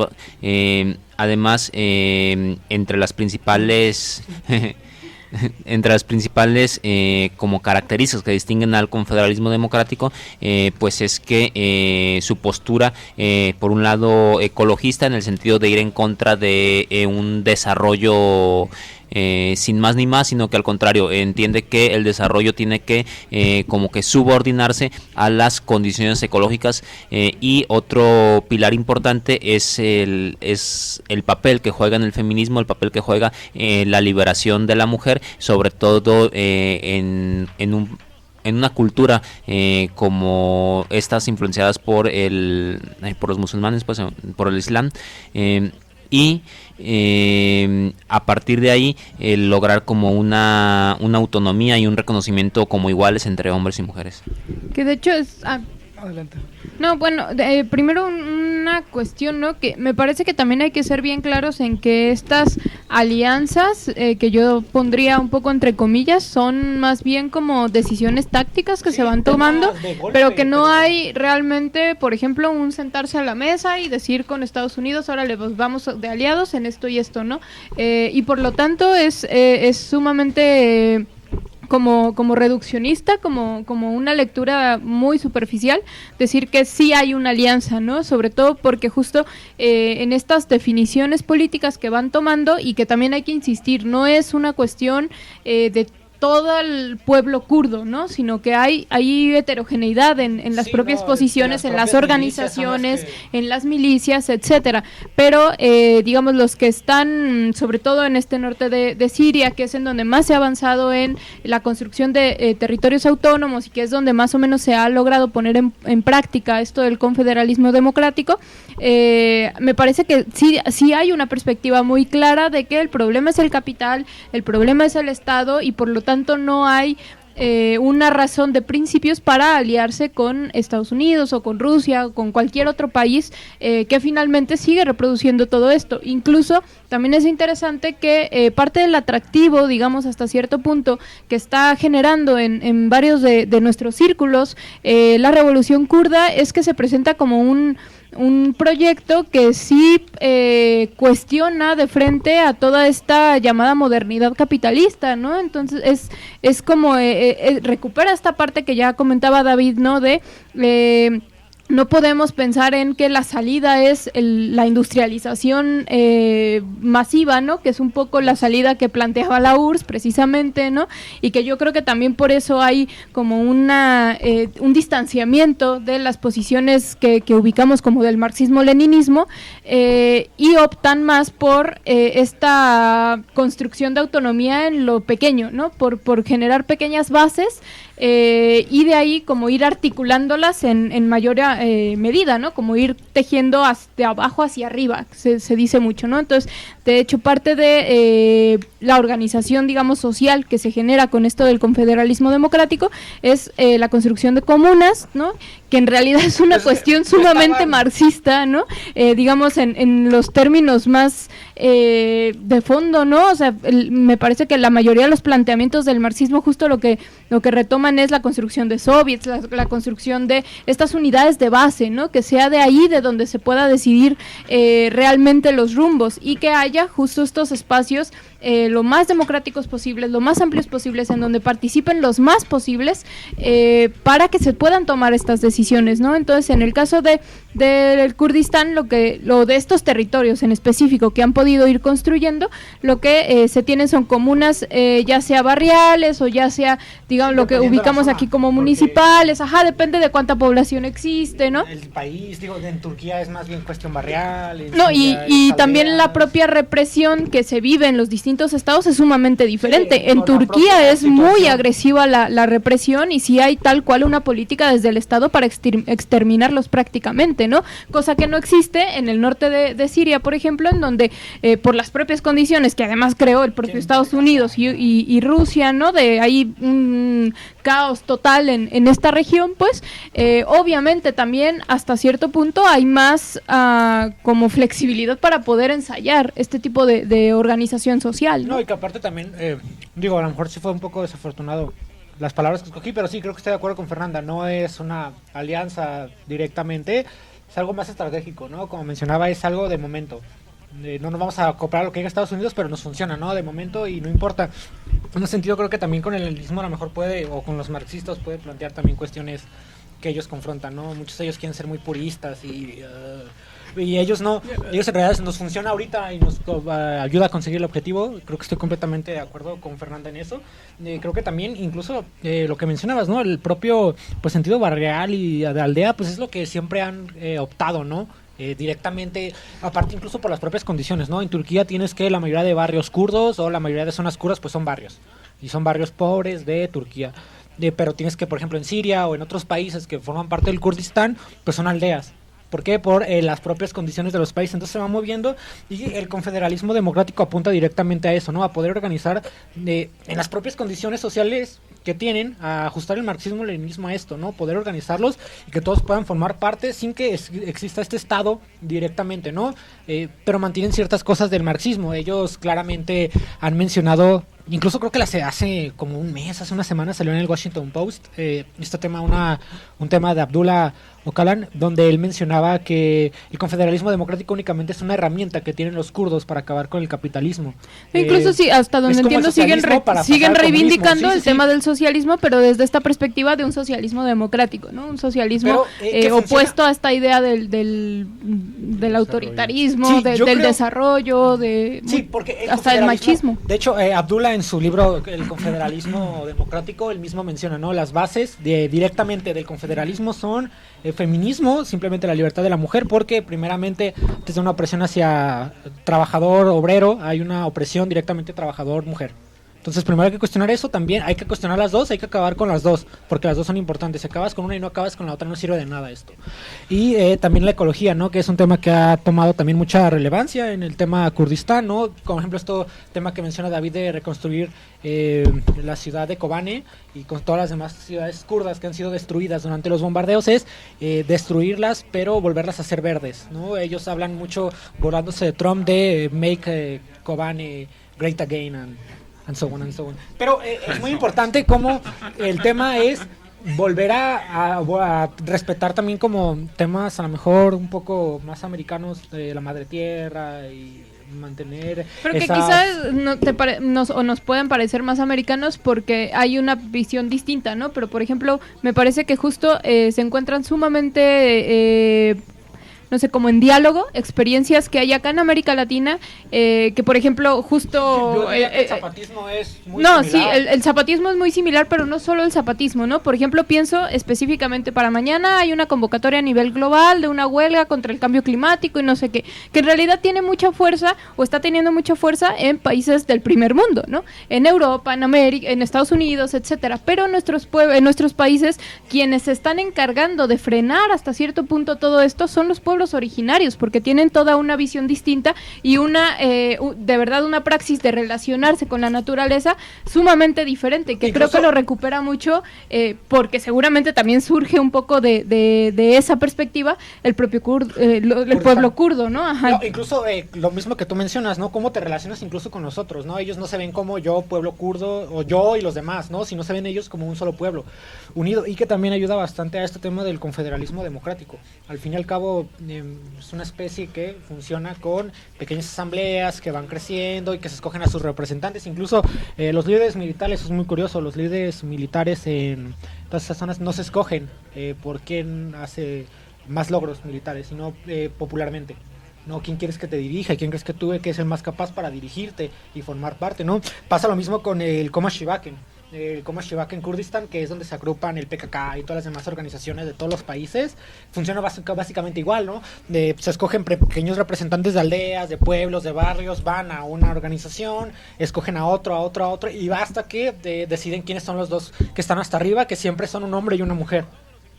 Además, entre las principales como características que distinguen al confederalismo democrático, pues es que su postura, por un lado ecologista, en el sentido de ir en contra de un desarrollo sin más ni más, sino que al contrario entiende que el desarrollo tiene que como que subordinarse a las condiciones ecológicas, y otro pilar importante es el papel que juega en el feminismo, el papel que juega la liberación de la mujer, sobre todo en una cultura como estas influenciadas por los musulmanes, pues por el Islam, y a partir de ahí lograr como una autonomía y un reconocimiento como iguales entre hombres y mujeres. Que de hecho es... Adelante. No, bueno, primero una cuestión, ¿no? Que me parece que también hay que ser bien claros en que estas alianzas, que yo pondría un poco entre comillas, son más bien como decisiones tácticas que se van tomando, pero que no hay realmente, por ejemplo, un sentarse a la mesa y decir con Estados Unidos, órale, pues vamos de aliados en esto y esto, ¿no? Y por lo tanto es sumamente... como reduccionista, como una lectura muy superficial, decir que sí hay una alianza, ¿no? Sobre todo porque justo en estas definiciones políticas que van tomando, y que también hay que insistir, no es una cuestión de todo el pueblo kurdo, ¿no? Sino que hay heterogeneidad en las propias posiciones, en las organizaciones, en las milicias, etcétera. Pero, digamos, los que están, sobre todo en este norte de Siria, que es en donde más se ha avanzado en la construcción de territorios autónomos, y que es donde más o menos se ha logrado poner en práctica esto del confederalismo democrático, me parece que sí hay una perspectiva muy clara de que el problema es el capital, el problema es el Estado, y por lo tanto no hay una razón de principios para aliarse con Estados Unidos o con Rusia o con cualquier otro país que finalmente sigue reproduciendo todo esto. Incluso también es interesante que parte del atractivo, digamos hasta cierto punto, que está generando en varios de nuestros círculos la revolución kurda, es que se presenta como un proyecto que sí cuestiona de frente a toda esta llamada modernidad capitalista, ¿no? Entonces es como recupera esta parte que ya comentaba David, ¿no? De no podemos pensar en que la salida es la industrialización masiva, ¿no? Que es un poco la salida que planteaba la URSS precisamente, ¿no? Y que yo creo que también por eso hay como un distanciamiento de las posiciones que ubicamos como del marxismo-leninismo, y optan más por esta construcción de autonomía en lo pequeño, ¿no? Por generar pequeñas bases, y de ahí como ir articulándolas en mayor medida, ¿no? Como ir tejiendo de abajo hacia arriba, se dice mucho, ¿no? Entonces, de hecho, parte de la organización, digamos, social que se genera con esto del confederalismo democrático es la construcción de comunas, ¿no? Que en realidad es una cuestión sumamente marxista, ¿no? Digamos, en los términos más de fondo, ¿no? O sea, me parece que la mayoría de los planteamientos del marxismo justo lo que retoma llaman es la construcción de soviets, la construcción de estas unidades de base, ¿no? Que sea de ahí de donde se pueda decidir realmente los rumbos y que haya justo estos espacios lo más democráticos posibles, lo más amplios posibles, en donde participen los más posibles para que se puedan tomar estas decisiones, ¿no? Entonces, en el caso del Kurdistán, lo de estos territorios en específico que han podido ir construyendo, lo que se tienen son comunas, ya sea barriales o ya sea, digamos, lo que ubicamos aquí como municipales, depende de cuánta población existe, ¿no? El país, en Turquía es más bien cuestión barrial. No, y también la propia represión que se vive en los distintos estados es sumamente diferente. Sí, en Turquía es muy agresiva la represión y sí hay tal cual una política desde el Estado para exterminarlos prácticamente, ¿no? Cosa que no existe en el norte de Siria, por ejemplo, en donde por las propias condiciones que además creó el propio Estados Unidos y Rusia, ¿no? De ahí un caos total en esta región, pues obviamente también hasta cierto punto hay más como flexibilidad para poder ensayar este tipo de organización social, ¿no? No, y que aparte también, a lo mejor sí fue un poco desafortunado las palabras que escogí, pero sí, creo que estoy de acuerdo con Fernanda, no es una alianza directamente, es algo más estratégico, ¿no? Como mencionaba, es algo de momento. No nos vamos a acoplar a lo que diga Estados Unidos, pero nos funciona, ¿no? De momento y no importa. En ese sentido creo que también con el leninismo a lo mejor o con los marxistas puede plantear también cuestiones que ellos confrontan, ¿no? Muchos de ellos quieren ser muy puristas y ellos no, ellos en realidad nos funciona ahorita y nos ayuda a conseguir el objetivo. Creo que estoy completamente de acuerdo con Fernanda en eso. Creo que también incluso lo que mencionabas, ¿no? El propio sentido barrial y de aldea, pues es lo que siempre han optado, ¿no? Directamente, aparte incluso por las propias condiciones, ¿no? En Turquía tienes que la mayoría de barrios kurdos o la mayoría de zonas kurdas pues son barrios, y son barrios pobres de Turquía. Pero tienes que, por ejemplo, en Siria o en otros países que forman parte del Kurdistán, pues son aldeas. ¿Por qué? Por las propias condiciones de los países. Entonces se va moviendo y el confederalismo democrático apunta directamente a eso, ¿no? A poder organizar en las propias condiciones sociales que tienen, a ajustar el marxismo-leninismo a esto, ¿no? Poder organizarlos y que todos puedan formar parte sin que exista este Estado directamente, ¿no? Pero mantienen ciertas cosas del marxismo. Ellos claramente han mencionado, incluso creo que hace como un mes, hace una semana salió en el Washington Post este tema, un tema de Abdullah Öcalan, donde él mencionaba que el confederalismo democrático únicamente es una herramienta que tienen los kurdos para acabar con el capitalismo. Incluso sí, hasta donde entiendo siguen reivindicando el tema del socialismo, pero desde esta perspectiva de un socialismo democrático, ¿no? Un socialismo opuesto a esta idea del autoritarismo, del desarrollo, porque hasta el machismo. De hecho, Abdullah en su libro El confederalismo democrático, él mismo menciona, ¿no? Las bases directamente del confederalismo son feminismo, simplemente la libertad de la mujer, porque primeramente desde una opresión hacia trabajador obrero hay una opresión directamente trabajador-mujer. Entonces primero hay que cuestionar eso, también hay que cuestionar las dos, hay que acabar con las dos, porque las dos son importantes. Si acabas con una y no acabas con la otra no sirve de nada esto. Y también la ecología, ¿no? Que es un tema que ha tomado también mucha relevancia en el tema Kurdistán, ¿no? Como ejemplo tema que menciona David de reconstruir la ciudad de Kobane y con todas las demás ciudades kurdas que han sido destruidas durante los bombardeos, es destruirlas pero volverlas a hacer verdes, ¿no? Ellos hablan mucho, burlándose de Trump, de make Kobane great again and so on and so on. Pero es muy importante como el tema es volver a respetar también como temas a lo mejor un poco más americanos de la madre tierra y mantener pero que quizás nos pueden parecer más americanos porque hay una visión distinta, ¿no? Pero por ejemplo me parece que justo se encuentran sumamente no sé, como en diálogo, experiencias que hay acá en América Latina, que por ejemplo, justo... Yo diría que el zapatismo es muy similar. Sí, el zapatismo es muy similar, pero no solo el zapatismo, ¿no? Por ejemplo, pienso específicamente para mañana hay una convocatoria a nivel global de una huelga contra el cambio climático y no sé qué, que en realidad tiene mucha fuerza, o está teniendo mucha fuerza en países del primer mundo, ¿no? En Europa, en América, en Estados Unidos, etcétera, pero en nuestros países, quienes se están encargando de frenar hasta cierto punto todo esto son los pueblos pueblos originarios, porque tienen toda una visión distinta y de verdad una praxis de relacionarse con la naturaleza sumamente diferente, que incluso creo que lo recupera mucho, porque seguramente también surge un poco de esa perspectiva el propio el pueblo kurdo, ¿no? Ajá. No, incluso lo mismo que tú mencionas, ¿no? Cómo te relacionas incluso con nosotros, ¿no? Ellos no se ven como yo, pueblo kurdo, o yo y los demás, ¿no? Sino se ven ellos como un solo pueblo unido, y que también ayuda bastante a este tema del confederalismo democrático. Al fin y al cabo es una especie que funciona con pequeñas asambleas que van creciendo y que se escogen a sus representantes. Incluso los líderes militares, es muy curioso, los líderes militares en todas esas zonas no se escogen por quién hace más logros militares, sino popularmente. ¿No? ¿Quién quieres que te dirija? ¿Quién crees que tú que es el más capaz para dirigirte y formar parte? ¿No? Pasa lo mismo con el Komashibaken. El Komashibaken Kurdistán, que es donde se agrupan el PKK y todas las demás organizaciones de todos los países, funciona básicamente igual, ¿no? Se escogen pequeños representantes de aldeas, de pueblos, de barrios, van a una organización, escogen a otro, y basta que deciden quiénes son los dos que están hasta arriba, que siempre son un hombre y una mujer,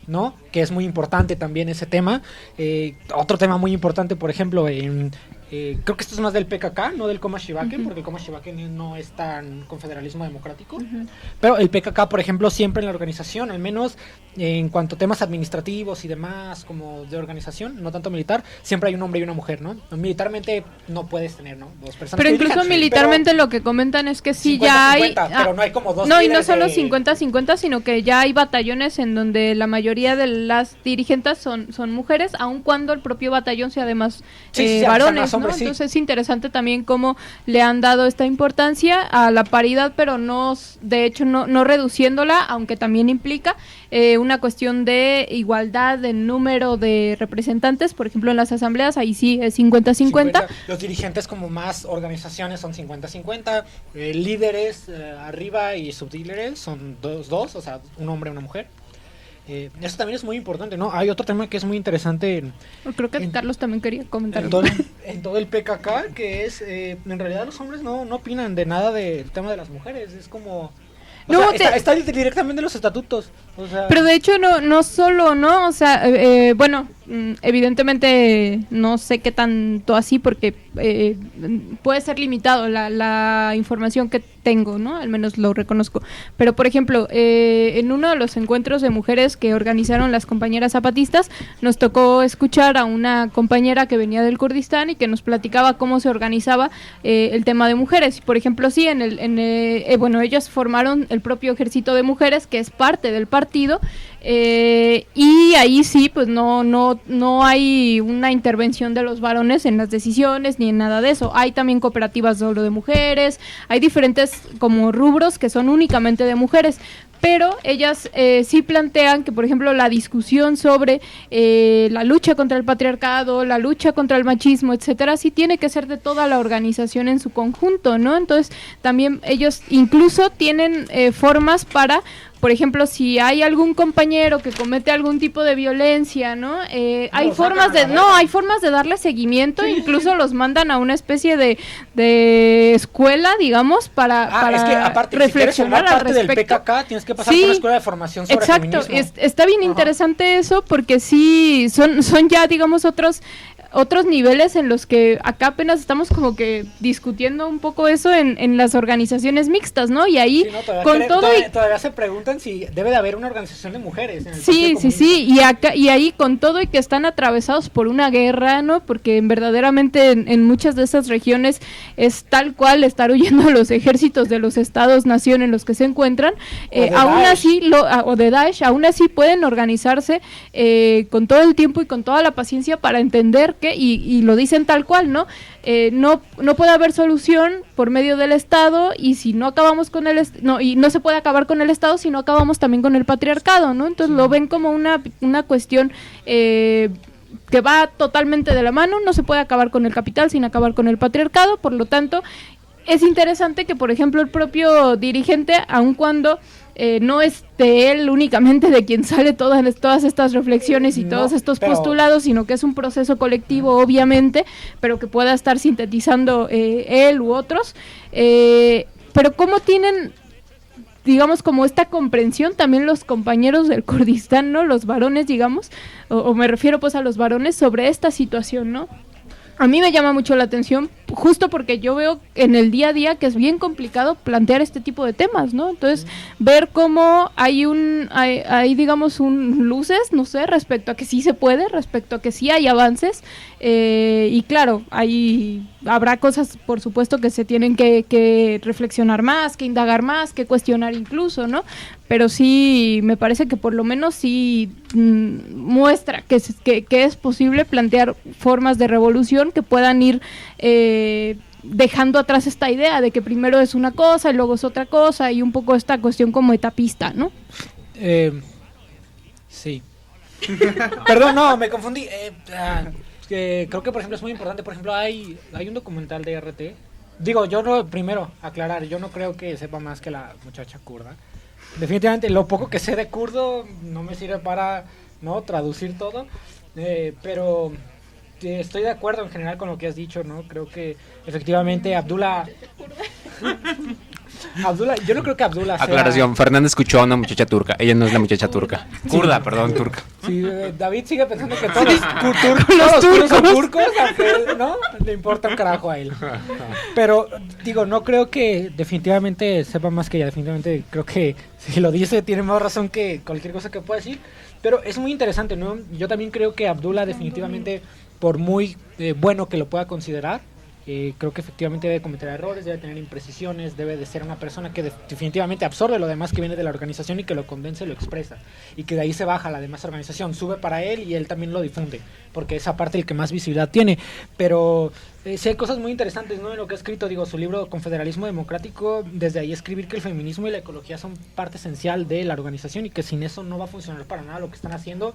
¿no? Que es muy importante también ese tema. Otro tema muy importante, por ejemplo, creo que esto es más del PKK, no del Komashibaken, porque el Komashibaken no es tan confederalismo democrático, pero el PKK, por ejemplo, siempre en la organización, al menos en cuanto a temas administrativos y demás, como de organización, no tanto militar, siempre hay un hombre y una mujer, ¿no? Militarmente no puedes tener, ¿no? Dos personas. Pero incluso militarmente lo que comentan es que sí 50, ya hay... 50, pero no hay como dos. No, y no solo 50-50, sino que ya hay batallones en donde la mayoría de las dirigentes son mujeres, aun cuando el propio batallón sea además varones, ¿no? Entonces sí. Es interesante también cómo le han dado esta importancia a la paridad, pero no, de hecho no reduciéndola, aunque también implica una cuestión de igualdad de número de representantes. Por ejemplo, en las asambleas ahí sí es 50-50. Los dirigentes como más organizaciones son 50-50, líderes arriba y sublíderes son dos, o sea, un hombre y una mujer. Eso también es muy importante, ¿no? Hay otro tema que es muy interesante. Creo que Carlos también quería comentar. En todo el PKK, que es, en realidad los hombres no opinan de nada del tema de las mujeres, es como... está directamente en los estatutos. O sea, pero de hecho no solo, ¿no? O sea, bueno, evidentemente no sé qué tanto así, porque puede ser limitado la información que tengo, ¿no? Al menos lo reconozco. Pero, por ejemplo, en uno de los encuentros de mujeres que organizaron las compañeras zapatistas, nos tocó escuchar a una compañera que venía del Kurdistán y que nos platicaba cómo se organizaba el tema de mujeres. Por ejemplo, sí, bueno, ellas formaron el propio ejército de mujeres, que es parte del partido, y ahí sí, pues no hay una intervención de los varones en las decisiones ni en nada de eso. Hay también cooperativas solo de mujeres, hay diferentes como rubros que son únicamente de mujeres, pero ellas sí plantean que, por ejemplo, la discusión sobre la lucha contra el patriarcado, la lucha contra el machismo, etcétera, sí tiene que ser de toda la organización en su conjunto, ¿no? Entonces, también ellos incluso tienen formas para... Por ejemplo, si hay algún compañero que comete algún tipo de violencia, ¿no? Hay formas de darle seguimiento, sí, incluso sí. Los mandan a una especie de escuela, digamos, para es que aparte, reflexionar si al respecto. Del PKK, tienes que pasar por una escuela de formación sobre exacto, feminismo. Está bien interesante eso, porque sí, son ya, digamos, otros niveles en los que acá apenas estamos como que discutiendo un poco eso en las organizaciones mixtas, ¿no? Y ahí todavía se preguntan si debe de haber una organización de mujeres en el sí, y ahí con todo y que están atravesados por una guerra, ¿no? Porque verdaderamente en muchas de esas regiones es tal cual estar huyendo a los ejércitos de los estados-nación en los que se encuentran, aún así, o de Daesh, aún así pueden organizarse con todo el tiempo y con toda la paciencia para entender y lo dicen tal cual, ¿no? No puede haber solución por medio del Estado, y si no acabamos con y no se puede acabar con el Estado si no acabamos también con el patriarcado, ¿no? Entonces lo ven como una cuestión que va totalmente de la mano. No se puede acabar con el capital sin acabar con el patriarcado. Por lo tanto, es interesante que, por ejemplo, el propio dirigente, aun cuando no es de él únicamente de quien sale todas estas reflexiones y todos estos postulados, sino que es un proceso colectivo, obviamente, pero que pueda estar sintetizando él u otros, pero cómo tienen digamos, como esta comprensión, también los compañeros del Kurdistán, ¿no? Los varones, digamos, o me refiero pues a los varones sobre esta situación, ¿no? A mí me llama mucho la atención, justo porque yo veo en el día a día que es bien complicado plantear este tipo de temas, ¿no? Entonces, ver cómo hay digamos, luces, no sé, respecto a que sí se puede, respecto a que sí hay avances, y claro, habrá cosas, por supuesto, que se tienen que reflexionar más, que indagar más, que cuestionar incluso, ¿no? Pero sí, me parece que por lo menos sí muestra que es posible plantear formas de revolución que puedan ir dejando atrás esta idea de que primero es una cosa y luego es otra cosa, y un poco esta cuestión como etapista, ¿no? Sí. Perdón, no, me confundí. Creo que, por ejemplo, es muy importante. Por ejemplo, hay un documental de RT. Digo, yo no, primero, aclarar, yo no creo que sepa más que la muchacha kurda. Definitivamente, lo poco que sé de kurdo no me sirve para no traducir todo, pero estoy de acuerdo en general con lo que has dicho, ¿no? Creo que efectivamente Abdullah, yo no creo que Abdullah sea... Aclaración, Fernanda escuchó a una muchacha turca, ella no es la muchacha turca. Kurda, perdón, turca. Sí, David sigue pensando que todos los turcos son turcos, aunque no le importa un carajo a él. Pero, digo, no creo que definitivamente sepa más que ella, definitivamente creo que si lo dice tiene más razón que cualquier cosa que pueda decir, pero es muy interesante, ¿no? Yo también creo que Abdullah definitivamente, por muy bueno que lo pueda considerar, creo que efectivamente debe cometer errores, debe tener imprecisiones, debe de ser una persona que definitivamente absorbe lo demás que viene de la organización y que lo condensa y lo expresa, y que de ahí se baja la demás organización, sube para él y él también lo difunde, porque esa parte el que más visibilidad tiene. Pero sí hay cosas muy interesantes, ¿no? En lo que ha escrito, digo, su libro Confederalismo Democrático, desde ahí escribir que el feminismo y la ecología son parte esencial de la organización y que sin eso no va a funcionar para nada lo que están haciendo.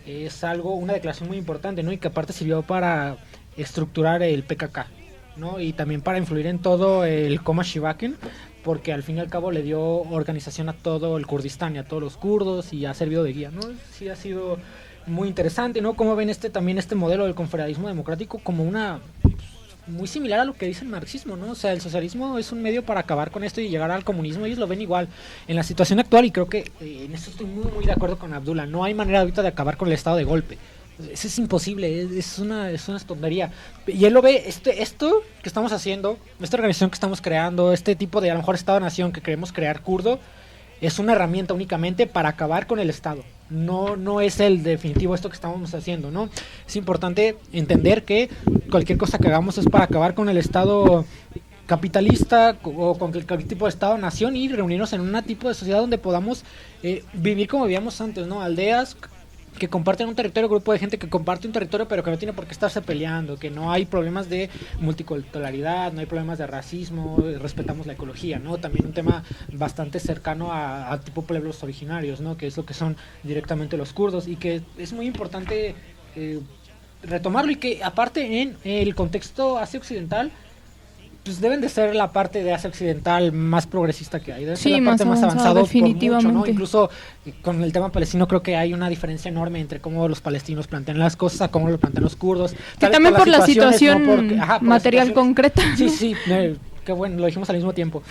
Es una declaración muy importante, ¿no? Y que aparte sirvió para estructurar el PKK, ¿no? Y también para influir en todo el Koma Shivakin, porque al fin y al cabo le dio organización a todo el Kurdistán y a todos los kurdos y ha servido de guía, ¿no? Sí ha sido muy interesante, ¿no? Cómo ven este modelo del confederalismo democrático como muy similar a lo que dice el marxismo, ¿no? O sea, el socialismo es un medio para acabar con esto y llegar al comunismo. Ellos lo ven igual en la situación actual y creo que en esto estoy muy, muy de acuerdo con Abdullah. No hay manera ahorita de acabar con el estado de golpe. Eso es imposible, es una tontería. Y él lo ve, esto que estamos haciendo, esta organización que estamos creando, este tipo de a lo mejor Estado-Nación que queremos crear kurdo, es una herramienta únicamente para acabar con el Estado. No es el definitivo esto que estamos haciendo, ¿no? Es importante entender que cualquier cosa que hagamos es para acabar con el Estado capitalista o con cualquier tipo de Estado-Nación y reunirnos en un tipo de sociedad donde podamos vivir como vivíamos antes, ¿no? Aldeas que comparten un territorio, grupo de gente que comparte un territorio pero que no tiene por qué estarse peleando, que no hay problemas de multiculturalidad, no hay problemas de racismo, respetamos la ecología, ¿no? También un tema bastante cercano a tipo pueblos originarios, ¿no? Que es lo que son directamente los kurdos y que es muy importante retomarlo y que aparte en el contexto Asia-Occidental pues deben de ser la parte de Asia Occidental más progresista que hay, debe ser la parte más avanzada definitivamente. Por mucho, ¿no? Incluso con el tema palestino creo que hay una diferencia enorme entre cómo los palestinos plantean las cosas a cómo lo plantean los kurdos. Que también por la situación material concreta. Sí, qué bueno, lo dijimos al mismo tiempo.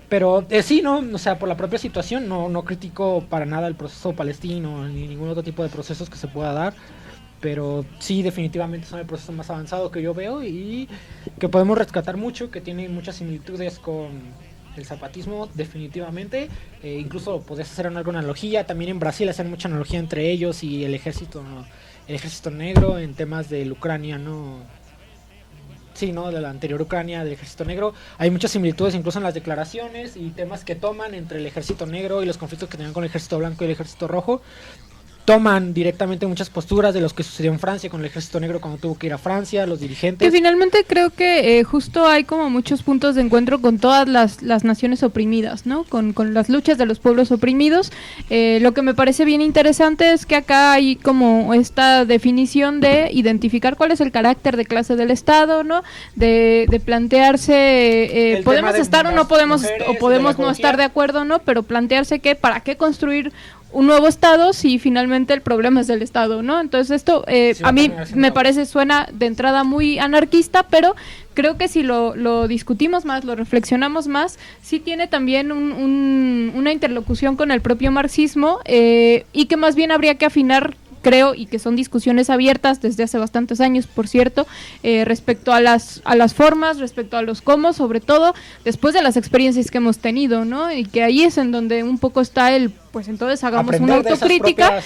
Pero sí, ¿no? O sea, por la propia situación no critico para nada el proceso palestino ni ningún otro tipo de procesos que se pueda dar. Pero sí, definitivamente son el proceso más avanzado que yo veo y que podemos rescatar mucho, que tiene muchas similitudes con el zapatismo, definitivamente. Incluso podés hacer alguna analogía. También en Brasil hacen mucha analogía entre ellos y el ejército negro en temas de Ucrania, ¿no? Sí, ¿no? De la anterior Ucrania, del ejército negro. Hay muchas similitudes incluso en las declaraciones y temas que toman entre el ejército negro y los conflictos que tenían con el ejército blanco y el ejército rojo. Toman directamente muchas posturas de los que sucedió en Francia con el ejército negro cuando tuvo que ir a Francia, los dirigentes. Que finalmente creo que justo hay como muchos puntos de encuentro con todas las naciones oprimidas, ¿no? Con las luchas de los pueblos oprimidos. Lo que me parece bien interesante es que acá hay como esta definición de identificar cuál es el carácter de clase del Estado, ¿no? De plantearse, podemos estar o no podemos, mujeres, o podemos no estar de acuerdo, ¿no? Pero plantearse que para qué construir un nuevo Estado si finalmente el problema es del Estado, ¿no? Entonces esto a mí me parece, suena de entrada muy anarquista, pero creo que si lo discutimos más, lo reflexionamos más, sí tiene también una interlocución con el propio marxismo, y que más bien habría que afinar, creo, y que son discusiones abiertas desde hace bastantes años, por cierto, respecto a las formas, respecto a los cómo, sobre todo después de las experiencias que hemos tenido, ¿no? Y que ahí es en donde un poco está pues entonces hagamos una autocrítica,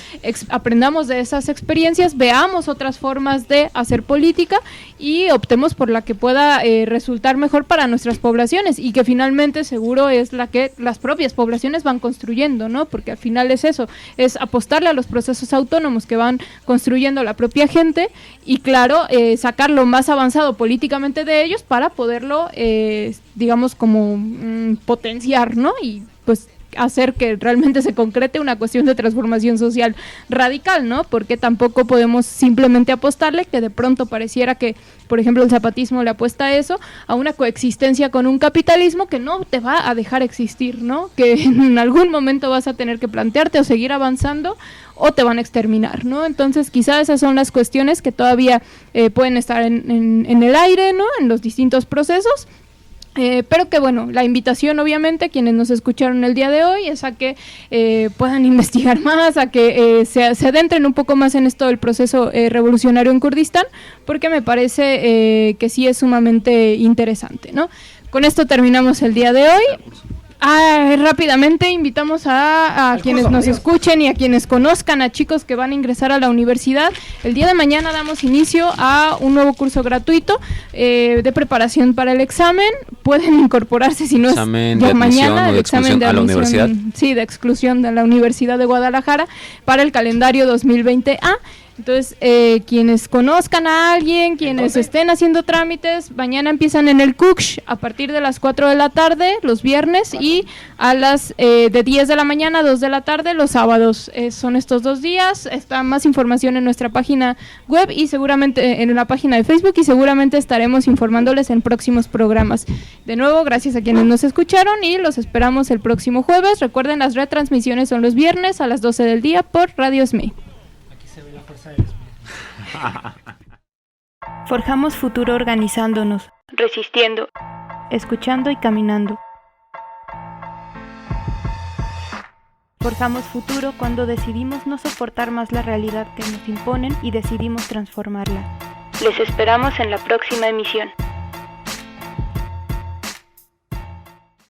aprendamos de esas experiencias, veamos otras formas de hacer política y optemos por la que pueda resultar mejor para nuestras poblaciones, y que finalmente seguro es la que las propias poblaciones van construyendo, ¿no? Porque al final es eso, es apostarle a los procesos autónomos que van construyendo la propia gente, y claro, sacar lo más avanzado políticamente de ellos para poderlo, digamos, como potenciar, ¿no? Y pues hacer que realmente se concrete una cuestión de transformación social radical, ¿no? Porque tampoco podemos simplemente apostarle, que de pronto pareciera que, por ejemplo, el zapatismo le apuesta a eso, a una coexistencia con un capitalismo que no te va a dejar existir, ¿no? Que en algún momento vas a tener que plantearte o seguir avanzando o te van a exterminar, ¿no? Entonces quizá esas son las cuestiones que todavía pueden estar en el aire, ¿no? En los distintos procesos. Pero que bueno, la invitación obviamente a quienes nos escucharon el día de hoy es a que puedan investigar más, a que se adentren un poco más en esto del proceso revolucionario en Kurdistán, porque me parece que sí es sumamente interesante, ¿no? Con esto terminamos el día de hoy. Rápidamente invitamos a quienes nos escuchen y a quienes conozcan a chicos que van a ingresar a la universidad. El día de mañana damos inicio a un nuevo curso gratuito de preparación para el examen. Pueden incorporarse, si no examen es ya mañana, el examen de a la universidad. Sí, de exclusión de la Universidad de Guadalajara para el calendario 2020A. Entonces, quienes conozcan a alguien, quienes estén haciendo trámites, mañana empiezan en el CUCH a partir de las 4 de la tarde, los viernes, y a las de 10 de la mañana a 2 de la tarde, los sábados. Son estos 2 días. Está más información en nuestra página web y seguramente en la página de Facebook, y seguramente estaremos informándoles en próximos programas. De nuevo, gracias a quienes nos escucharon y los esperamos el próximo jueves. Recuerden, las retransmisiones son los viernes a las 12 del día por Radio SME. Forjamos futuro organizándonos, resistiendo, escuchando y caminando. Forjamos futuro cuando decidimos no soportar más la realidad que nos imponen y decidimos transformarla. Les esperamos en la próxima emisión.